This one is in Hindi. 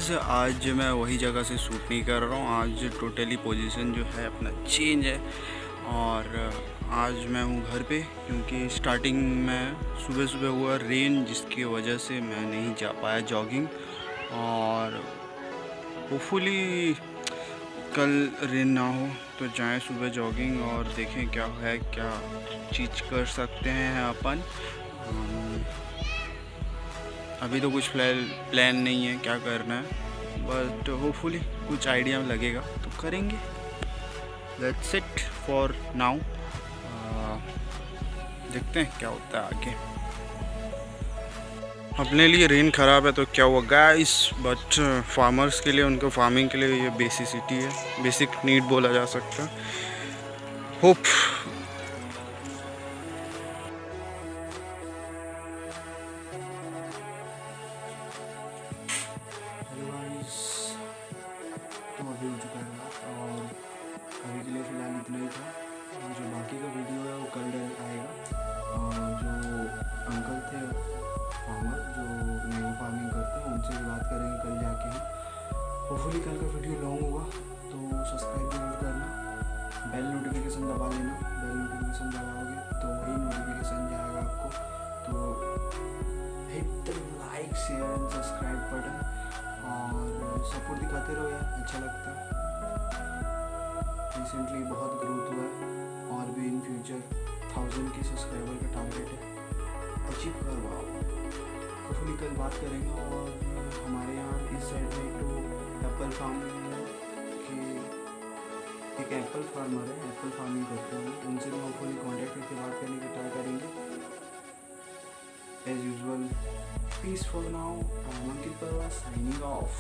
गाइस, आज मैं वही जगह से शूट नहीं कर रहा हूँ। आज टोटली पोजीशन जो है अपना चेंज है और आज मैं हूँ घर पे, क्योंकि स्टार्टिंग में सुबह सुबह हुआ रेन, जिसकी वजह से मैं नहीं जा पाया जॉगिंग। और होपफुली कल रेन ना हो तो जाएं सुबह जॉगिंग और देखें क्या है, क्या चीज़ कर सकते हैं अपन। अभी तो कुछ प्लान नहीं है क्या करना है, बट होपफुली कुछ आइडिया लगेगा तो करेंगे। Let's it for now. देखते हैं क्या होता है आगे। अपने लिए रेन ख़राब है तो क्या हुआ गाइस, बट फार्मर्स के लिए, उनके फार्मिंग के लिए ये बेसिसिटी है, बेसिक नीड बोला जा सकता है। होप तो अभी हो चुका है रात और अभी के लिए फ़िलहाल इतना ही था। जो बाकी का वीडियो है वो कल आएगा। जो अंकल थे फार्मर जो मैंगो फार्मिंग करते हैं, उनसे भी बात करेंगे कल जाके हम। होपफुली कल का वीडियो लॉन्ग होगा तो सब्सक्राइब जरूर करना, बेल नोटिफिकेशन दबा लेना। बेल नोटिफिकेशन दबाओगे तो वही नोटिफिकेशन जाएगा आपको। तो hit the like share and subscribe button और सपोर्ट दिखाते रहो यार, अच्छा लगता है। रिसेंटली बहुत ग्रोथ हुआ है और भी इन फ्यूचर 1000 के सब्सक्राइबर का टारगेट है, अचीव करवाओ। होपफुली कल बात करेंगे। और हमारे यहाँ इस साइड में तो एप्पल फार्म के एक एप्पल फार्मर है, एप्पल फार्मिंग करते हैं, उनसे भी होपफुली कॉन्टैक्ट करके बात करने की ट्राई करेंगे। As usual, peace for now, I am Ankit Parwa, signing of.